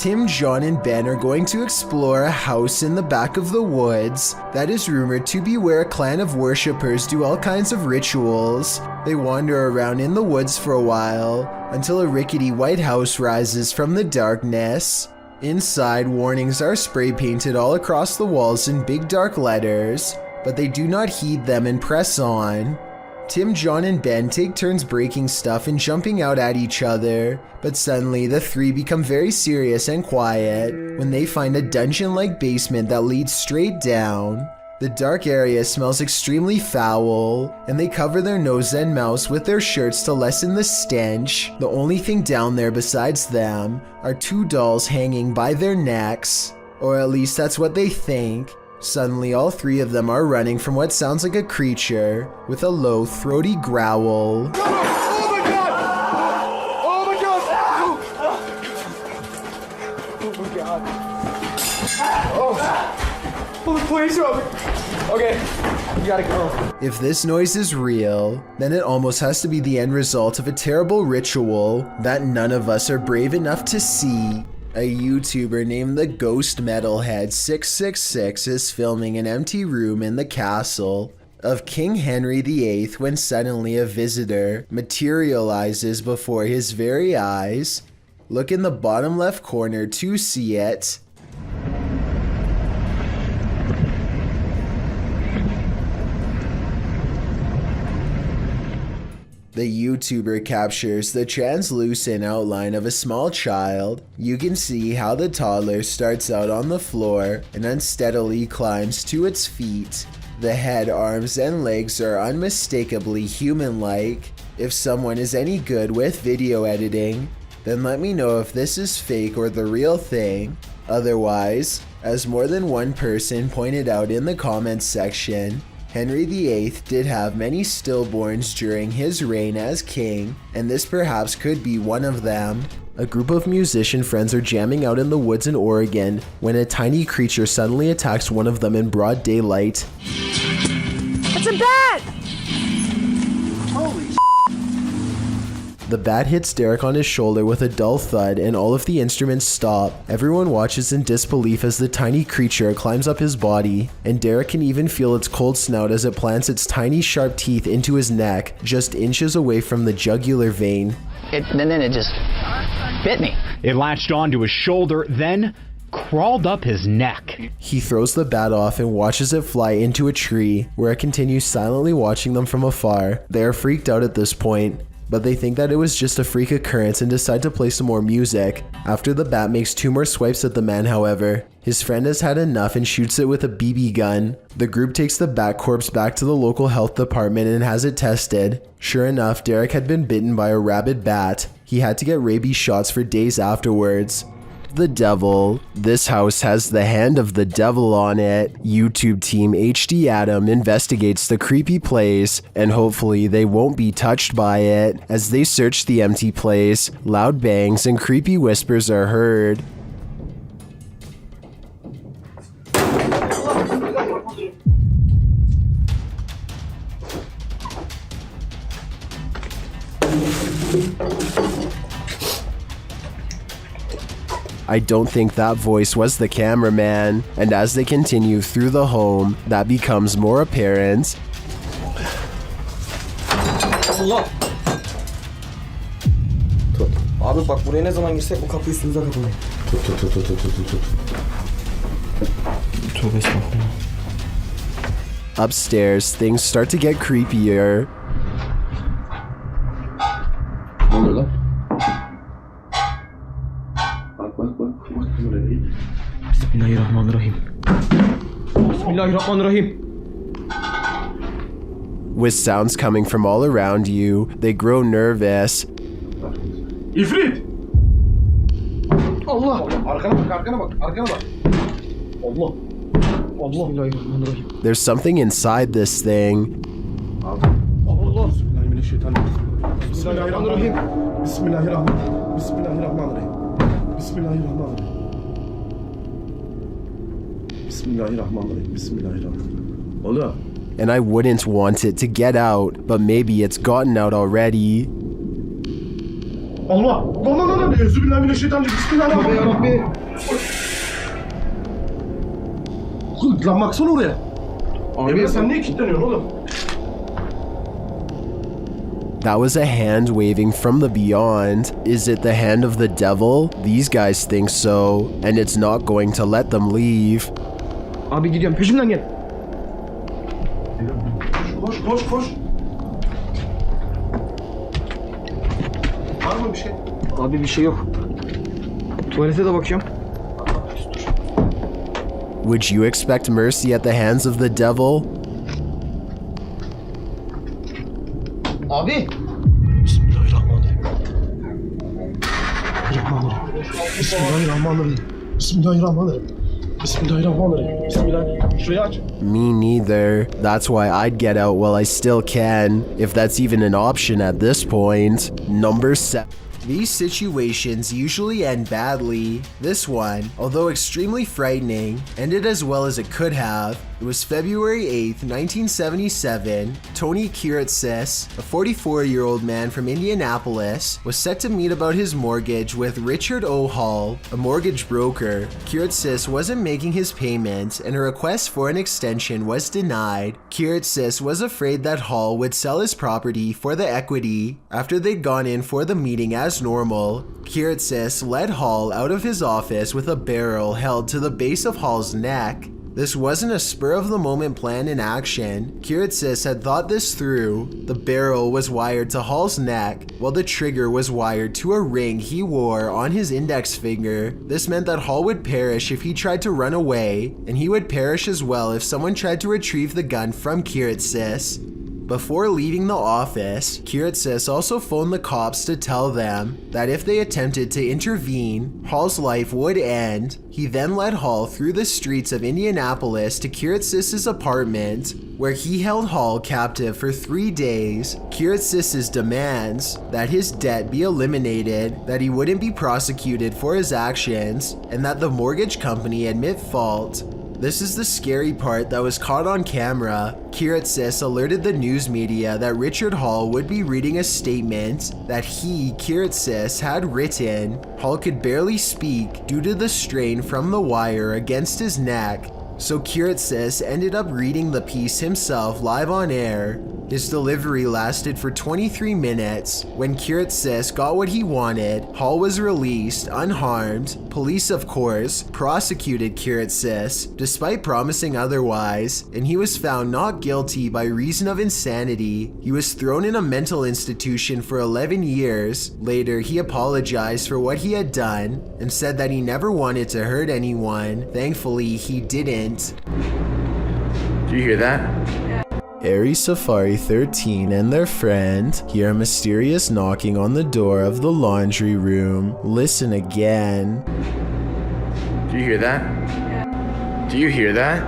Tim, John, and Ben are going to explore a house in the back of the woods that is rumored to be where a clan of worshippers do all kinds of rituals. They wander around in the woods for a while until a rickety white house rises from the darkness. Inside, warnings are spray painted all across the walls in big dark letters, but they do not heed them and press on. Tim, John, and Ben take turns breaking stuff and jumping out at each other, but suddenly the three become very serious and quiet when they find a dungeon-like basement that leads straight down. The dark area smells extremely foul, and they cover their nose and mouths with their shirts to lessen the stench. The only thing down there besides them are two dolls hanging by their necks, or at least that's what they think. Suddenly, all three of them are running from what sounds like a creature with a low, throaty growl. Oh my god! Oh my god! Oh my god! Oh, please help me! Okay, you gotta go. If this noise is real, then it almost has to be the end result of a terrible ritual that none of us are brave enough to see. A YouTuber named the Ghost Metalhead 666 is filming an empty room in the castle of King Henry VIII when suddenly a visitor materializes before his very eyes. Look in the bottom left corner to see it. The YouTuber captures the translucent outline of a small child. You can see how the toddler starts out on the floor and unsteadily climbs to its feet. The head, arms, and legs are unmistakably human-like. If someone is any good with video editing, then let me know if this is fake or the real thing. Otherwise, as more than one person pointed out in the comments section, Henry VIII did have many stillborns during his reign as king, and this perhaps could be one of them. A group of musician friends are jamming out in the woods in Oregon when a tiny creature suddenly attacks one of them in broad daylight. It's a bat! Holy The bat hits Derek on his shoulder with a dull thud and all of the instruments stop. Everyone watches in disbelief as the tiny creature climbs up his body, and Derek can even feel its cold snout as it plants its tiny sharp teeth into his neck, just inches away from the jugular vein. Then it just bit me. It latched onto his shoulder, then crawled up his neck. He throws the bat off and watches it fly into a tree, where it continues silently watching them from afar. They are freaked out at this point, but they think that it was just a freak occurrence and decide to play some more music. After the bat makes 2 more swipes at the man, however, his friend has had enough and shoots it with a BB gun. The group takes the bat corpse back to the local health department and has it tested. Sure enough, Derek had been bitten by a rabid bat. He had to get rabies shots for days afterwards. The devil. This house has the hand of the devil on it. YouTube team HD Adam investigates the creepy place, and hopefully they won't be touched by it. As they search the empty place, loud bangs and creepy whispers are heard. I don't think that voice was the cameraman, and as they continue through the home, that becomes more apparent. Allah! Tut. Abi bak buraya ne zaman girsek bu kapıyı üstümüze kapatın. Tut. Tövbe estağfurullah. Upstairs, things start to get creepier. Ne oluyor lan? Bak. Bismillahirrahmanirrahim. Bismillahirrahmanirrahim. With sounds coming from all around you, they grow nervous. İfrit! Allah! Arkana bak. Allah! Bismillahirrahmanirrahim. There's something inside this thing. Allah! Bismillahirrahmanirrahim. Bismillahirrahmanirrahim. Oğlum. And I wouldn't want it to get out, but maybe it's gotten out already. Allah! Allah! Euzubillahimineşşeytanirracim. Bismillahirrahmanirrahim. Lan baksana oraya. Emre sen niye kilitleniyorsun oğlum? That was a hand waving from the beyond. Is it the hand of the devil? These guys think so, and it's not going to let them leave. Abi gidiyorum peşimden gel. Koş. Var mı bir şey? Abi bir şey yok. Tuvalete de bakıyorum. Would you expect mercy at the hands of the devil? Abi. Bismillahirrahmanirrahim. Şurayı aç. Me neither. That's why I'd get out while I still can, if that's even an option at this point. Number 7. These situations usually end badly. This one, although extremely frightening, ended as well as it could have. It was February 8th, 1977. Tony Kiritsis, a 44-year-old man from Indianapolis, was set to meet about his mortgage with Richard O. Hall, a mortgage broker. Kiritsis wasn't making his payments, and a request for an extension was denied. Kiritsis was afraid that Hall would sell his property for the equity. After they'd gone in for the meeting as normal, Kiritsis led Hall out of his office with a barrel held to the base of Hall's neck. This wasn't a spur-of-the-moment plan in action. Kiritsis had thought this through. The barrel was wired to Hall's neck, while the trigger was wired to a ring he wore on his index finger. This meant that Hall would perish if he tried to run away, and he would perish as well if someone tried to retrieve the gun from Kiritsis. Before leaving the office, Kiritsis also phoned the cops to tell them that if they attempted to intervene, Hall's life would end. He then led Hall through the streets of Indianapolis to Kiritsis' apartment, where he held Hall captive for 3 days. Kiritsis' demands that his debt be eliminated, that he wouldn't be prosecuted for his actions, and that the mortgage company admit fault. This is the scary part that was caught on camera. Kiritsis alerted the news media that Richard Hall would be reading a statement that he, Kiritsis, had written. Hall could barely speak due to the strain from the wire against his neck, so Kiritsis ended up reading the piece himself live on air. His delivery lasted for 23 minutes. When Kiritsis got what he wanted, Hall was released unharmed. Police, of course, prosecuted Kiritsis, despite promising otherwise, and he was found not guilty by reason of insanity. He was thrown in a mental institution for 11 years. Later, he apologized for what he had done and said that he never wanted to hurt anyone. Thankfully, he didn't. Do you hear that? Aries Safari 13 and their friend hear a mysterious knocking on the door of the laundry room. Listen again. Do you hear that? Do you hear that?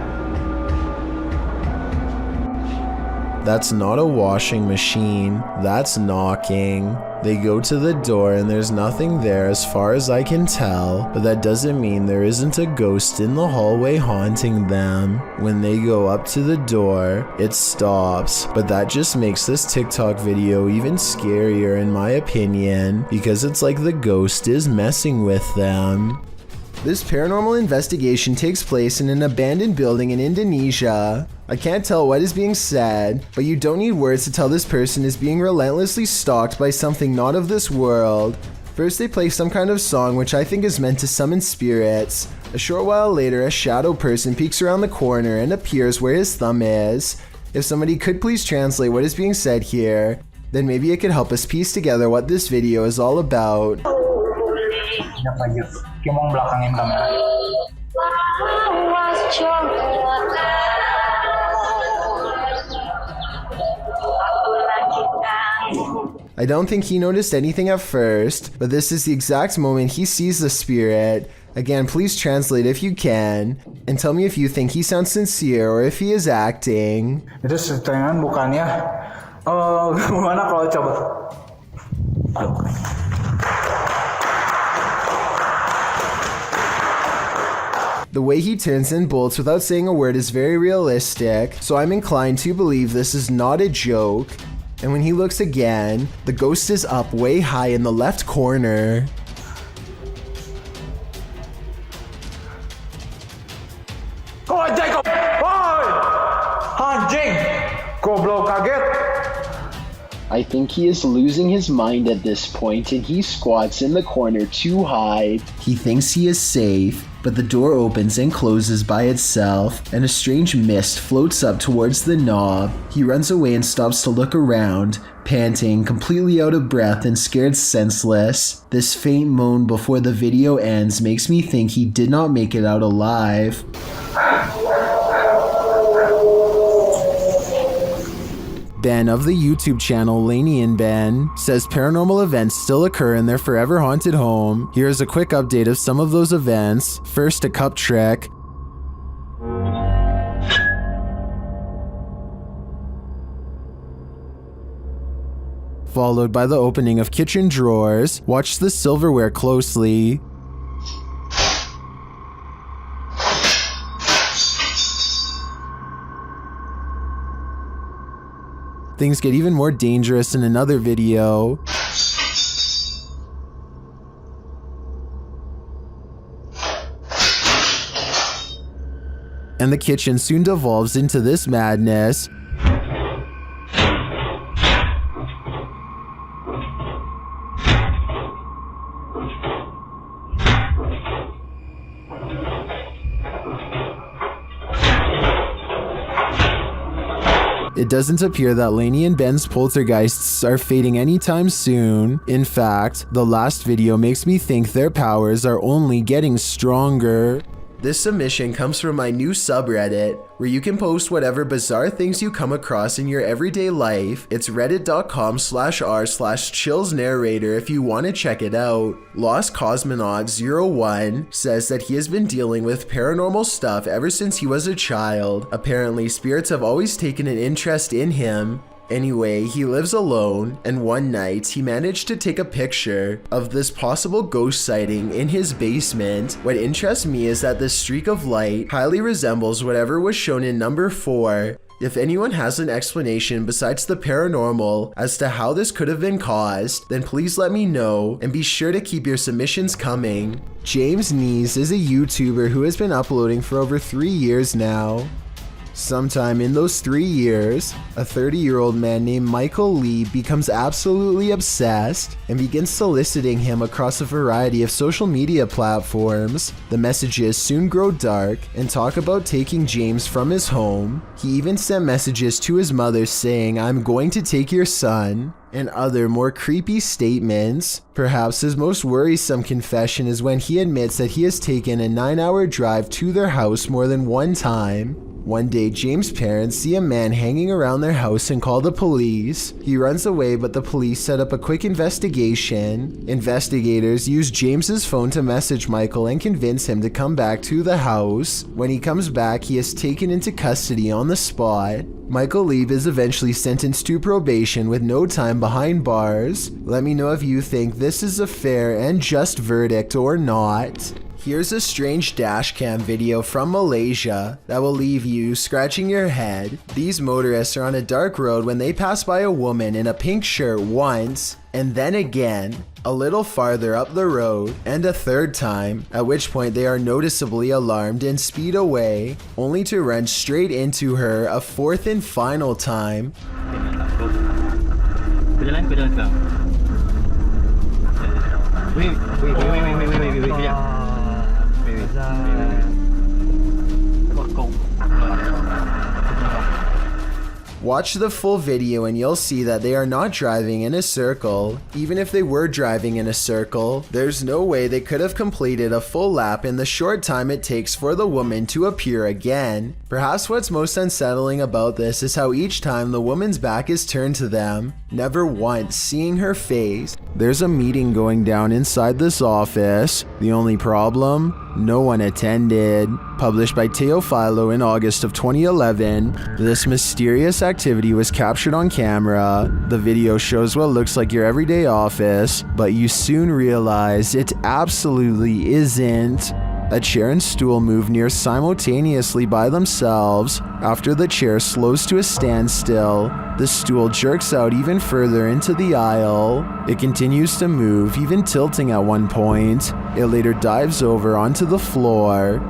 That's not a washing machine, that's knocking. They go to the door and there's nothing there as far as I can tell, but that doesn't mean there isn't a ghost in the hallway haunting them. When they go up to the door, it stops, but that just makes this TikTok video even scarier in my opinion, because it's like the ghost is messing with them. This paranormal investigation takes place in an abandoned building in Indonesia. I can't tell what is being said, but you don't need words to tell this person is being relentlessly stalked by something not of this world. First they play some kind of song which I think is meant to summon spirits. A short while later, a shadow person peeks around the corner and appears where his thumb is. If somebody could please translate what is being said here, then maybe it could help us piece together what this video is all about. I don't think he noticed anything at first, but this is the exact moment he sees the spirit. Again, please translate if you can, and tell me if you think he sounds sincere or if he is acting. Itu settingan bukannya gimana kalau coba The way he turns and bolts without saying a word is very realistic, so I'm inclined to believe this is not a joke. And when he looks again, the ghost is up way high in the left corner. Anjing kau! Woi! Anjing! Goblok kaget! I think he is losing his mind at this point and he squats in the corner to hide. He thinks he is safe, but the door opens and closes by itself, and a strange mist floats up towards the knob. He runs away and stops to look around, panting, completely out of breath and scared senseless. This faint moan before the video ends makes me think he did not make it out alive. Ben of the YouTube channel Laney and Ben says paranormal events still occur in their forever haunted home. Here's a quick update of some of those events. First, a cup trick. Followed by the opening of kitchen drawers. Watch the silverware closely. Things get even more dangerous in another video. And the kitchen soon devolves into this madness. It doesn't appear that Laney and Ben's poltergeists are fading anytime soon. In fact, the last video makes me think their powers are only getting stronger. This submission comes from my new subreddit, where you can post whatever bizarre things you come across in your everyday life. It's reddit.com/r/chillsnarrator if you want to check it out. Lost Cosmonaut 01 says that he has been dealing with paranormal stuff ever since he was a child. Apparently, spirits have always taken an interest in him. Anyway, he lives alone, and one night he managed to take a picture of this possible ghost sighting in his basement. What interests me is that this streak of light highly resembles whatever was shown in number 4. If anyone has an explanation besides the paranormal as to how this could have been caused, then please let me know, and be sure to keep your submissions coming. James Nees is a YouTuber who has been uploading for over 3 years now. Sometime in those 3 years, a 30-year-old man named Michael Lee becomes absolutely obsessed and begins soliciting him across a variety of social media platforms. The messages soon grow dark and talk about taking James from his home. He even sent messages to his mother saying, "I'm going to take your son," and other more creepy statements. Perhaps his most worrisome confession is when he admits that he has taken a 9-hour drive to their house more than one time. One day, James' parents see a man hanging around their house and call the police. He runs away, but the police set up a quick investigation. Investigators use James's phone to message Michael and convince him to come back to the house. When he comes back, he is taken into custody on the spot. Michael Lee is eventually sentenced to probation with no time behind bars. Let me know if you think this is a fair and just verdict or not. Here's a strange dashcam video from Malaysia that will leave you scratching your head. These motorists are on a dark road when they pass by a woman in a pink shirt once, and then again, a little farther up the road, and a third time, at which point they are noticeably alarmed and speed away, only to run straight into her a fourth and final time. Watch the full video and you'll see that they are not driving in a circle. Even if they were driving in a circle, there's no way they could have completed a full lap in the short time it takes for the woman to appear again. Perhaps what's most unsettling about this is how each time the woman's back is turned to them, never once seeing her face. There's a meeting going down inside this office. The only problem? No one attended. Published by Teofilo in August of 2011, this mysterious activity was captured on camera. The video shows what looks like your everyday office, but you soon realize it absolutely isn't. A chair and stool move near simultaneously by themselves. After the chair slows to a standstill, the stool jerks out even further into the aisle. It continues to move, even tilting at one point. It later dives over onto the floor.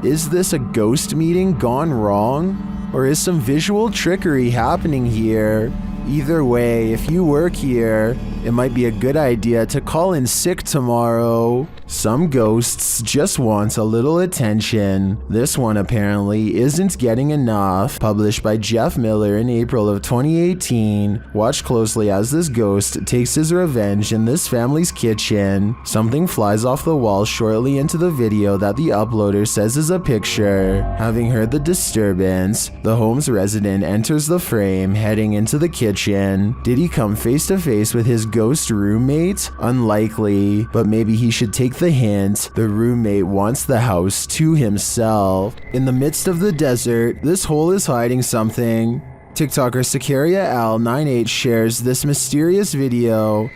Is this a ghost meeting gone wrong? Or is some visual trickery happening here? Either way, if you work here, it might be a good idea to call in sick tomorrow. Some ghosts just want a little attention. This one apparently isn't getting enough. Published by Jeff Miller in April of 2018. Watch closely as this ghost takes his revenge in this family's kitchen. Something flies off the wall shortly into the video that the uploader says is a picture. Having heard the disturbance, the home's resident enters the frame, heading into the kitchen. Did he come face to face with his ghost roommate? Unlikely, but maybe he should take the hint. The roommate wants the house to himself. In the midst of the desert, this hole is hiding something. TikToker Sicaria Al98 shares this mysterious video.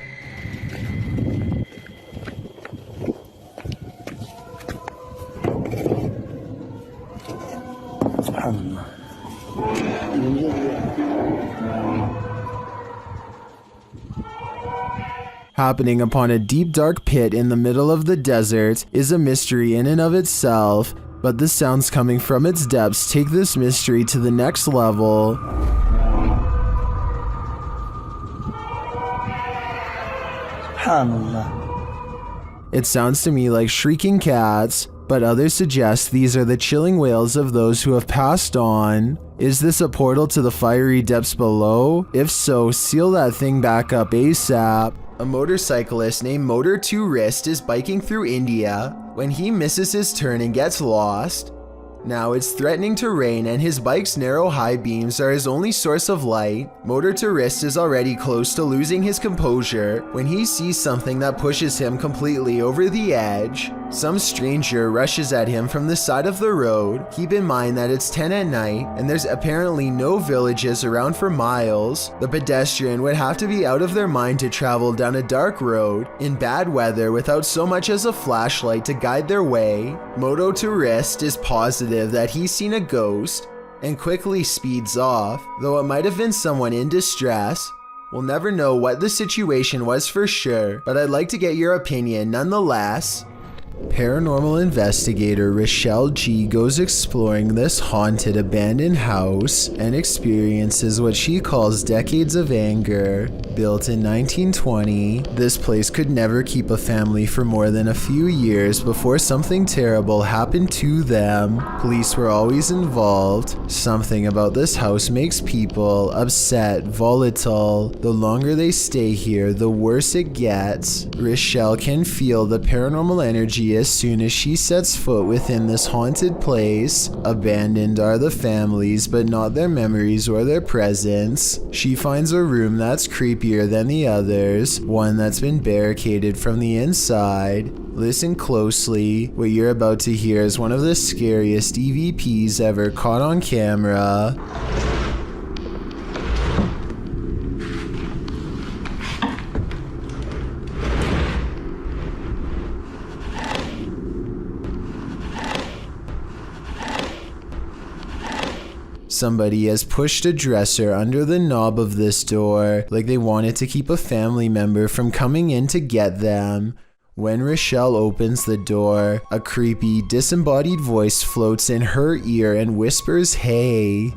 Happening upon a deep dark pit in the middle of the desert is a mystery in and of itself, but the sounds coming from its depths take this mystery to the next level. It sounds to me like shrieking cats, but others suggest these are the chilling wails of those who have passed on. Is this a portal to the fiery depths below? If so, seal that thing back up ASAP. A motorcyclist named Motor 2 Wrist is biking through India when he misses his turn and gets lost. Now it's threatening to rain and his bike's narrow high beams are his only source of light. Motor to Wrist is already close to losing his composure when he sees something that pushes him completely over the edge. Some stranger rushes at him from the side of the road. Keep in mind that it's 10 at night and there's apparently no villages around for miles. The pedestrian would have to be out of their mind to travel down a dark road in bad weather without so much as a flashlight to guide their way. Moto to Wrist is positive that he's seen a ghost and quickly speeds off, though it might have been someone in distress. We'll never know what the situation was for sure, but I'd like to get your opinion nonetheless. Paranormal investigator Rochelle G goes exploring this haunted abandoned house and experiences what she calls decades of anger. Built in 1920, this place could never keep a family for more than a few years before something terrible happened to them. Police were always involved. Something about this house makes people upset, volatile. The longer they stay here, the worse it gets. Rochelle can feel the paranormal energy as soon as she sets foot within this haunted place. Abandoned are the families, but not their memories or their presence. She finds a room that's creepier than the others, one that's been barricaded from the inside. Listen closely. What you're about to hear is one of the scariest EVPs ever caught on camera. Somebody has pushed a dresser under the knob of this door, like they wanted to keep a family member from coming in to get them. When Rochelle opens the door, a creepy, disembodied voice floats in her ear and whispers, "Hey."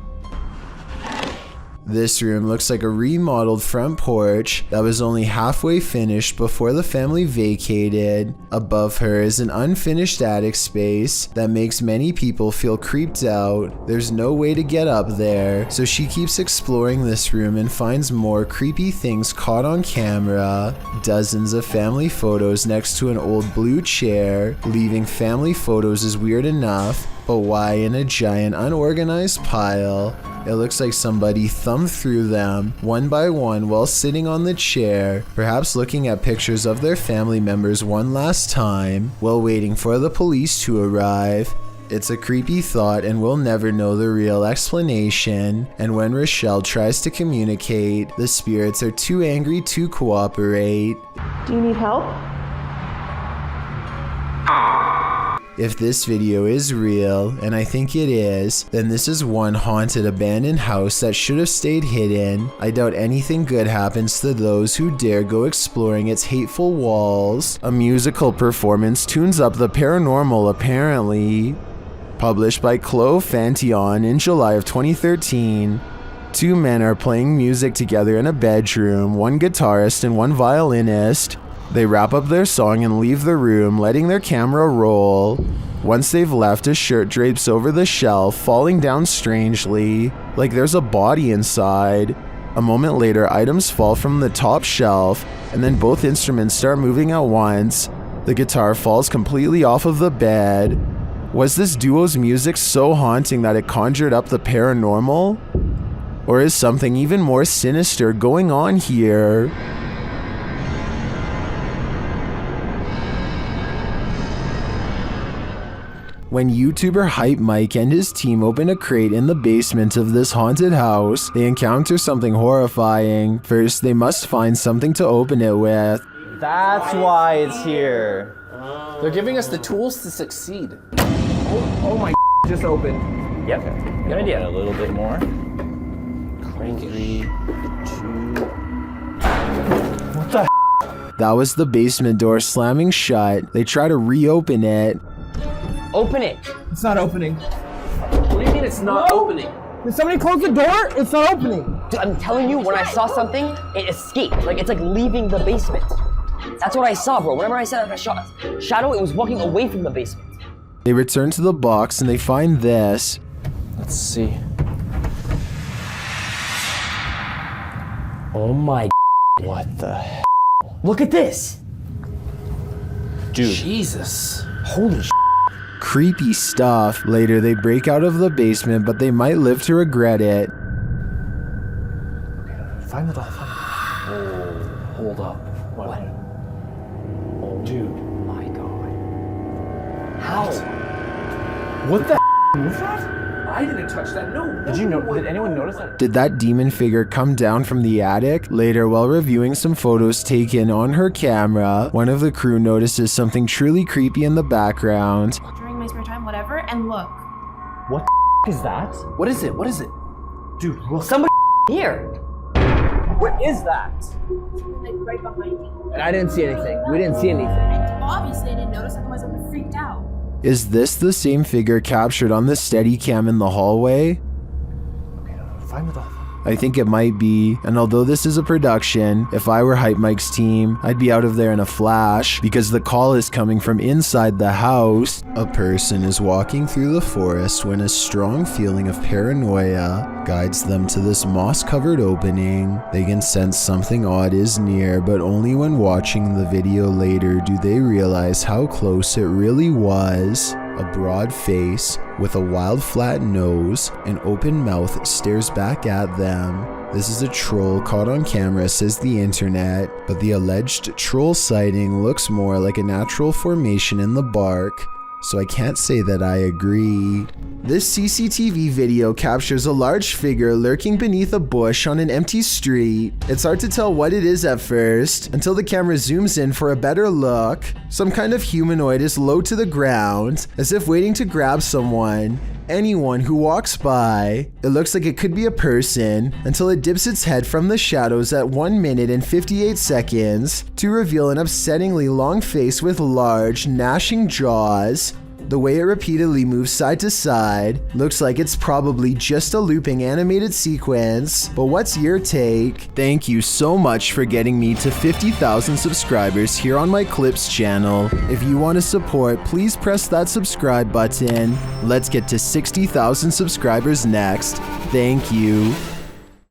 This room looks like a remodeled front porch that was only halfway finished before the family vacated. Above her is an unfinished attic space that makes many people feel creeped out. There's no way to get up there, so she keeps exploring this room and finds more creepy things caught on camera. Dozens of family photos next to an old blue chair. Leaving family photos is weird enough, but why in a giant unorganized pile? It looks like somebody thumbed through them one by one while sitting on the chair, perhaps looking at pictures of their family members one last time while waiting for the police to arrive. It's a creepy thought and we'll never know the real explanation. And when Rochelle tries to communicate, the spirits are too angry to cooperate. Do you need help? If this video is real, and I think it is, then this is one haunted abandoned house that should have stayed hidden. I doubt anything good happens to those who dare go exploring its hateful walls. A musical performance tunes up the paranormal apparently. Published by Chloe Fantion in July of 2013. Two men are playing music together in a bedroom, one guitarist and one violinist. They wrap up their song and leave the room, letting their camera roll. Once they've left, a shirt drapes over the shelf, falling down strangely, like there's a body inside. A moment later, items fall from the top shelf, and then both instruments start moving at once. The guitar falls completely off of the bed. Was this duo's music so haunting that it conjured up the paranormal? Or is something even more sinister going on here? When YouTuber Hype Mike and his team open a crate in the basement of this haunted house, they encounter something horrifying. First, they must find something to open it with. That's why it's here. They're giving us the tools to succeed. Oh my just opened. Yep. Good idea. A little bit more. Crank 3, 2. What the That was the basement door slamming shut. They try to reopen it. Open it. It's not opening. What do you mean it's not opening? Did somebody close the door? It's not opening. Dude, I'm telling you, when I saw something, it escaped. Like, it's like leaving the basement. That's what I saw, bro. Whenever I said I saw shadow, it was walking away from the basement. They return to the box and they find this. Let's see. Oh my. What the hell? Look at this. Dude. Jesus. Holy shit. Creepy stuff. Later, they break out of the basement, but they might live to regret it. Find the Oh, hold up. What? Oh, dude. My God. How? What the was that? I didn't touch that. No. Did you know? Did anyone notice that? Did that demon figure come down from the attic? Later, while reviewing some photos taken on her camera, one of the crew notices something truly creepy in the background. During my spare time, whatever, and look. What the is that? What is it? What is it? Dude, look. Somebody here. What is that? Like right behind you. And I didn't see anything. We didn't see anything. Obviously, I didn't notice, otherwise I would have freaked out. Is this the same figure captured on the Steadicam in the hallway? Find the I think it might be, and although this is a production, if I were Hype Mike's team, I'd be out of there in a flash, because the call is coming from inside the house. A person is walking through the forest when a strong feeling of paranoia guides them to this moss-covered opening. They can sense something odd is near, but only when watching the video later do they realize how close it really was. A broad face with a wild flat nose and open mouth stares back at them. This is a troll caught on camera, says the internet, but the alleged troll sighting looks more like a natural formation in the bark, so I can't say that I agree. This CCTV video captures a large figure lurking beneath a bush on an empty street. It's hard to tell what it is at first, until the camera zooms in for a better look. Some kind of humanoid is low to the ground, as if waiting to grab someone. Anyone who walks by. It looks like it could be a person, until it dips its head from the shadows at 1 minute and 58 seconds to reveal an upsettingly long face with large, gnashing jaws. The way it repeatedly moves side to side looks like it's probably just a looping animated sequence, but what's your take? Thank you so much for getting me to 50,000 subscribers here on my Clips channel. If you want to support, please press that subscribe button. Let's get to 60,000 subscribers next. Thank you.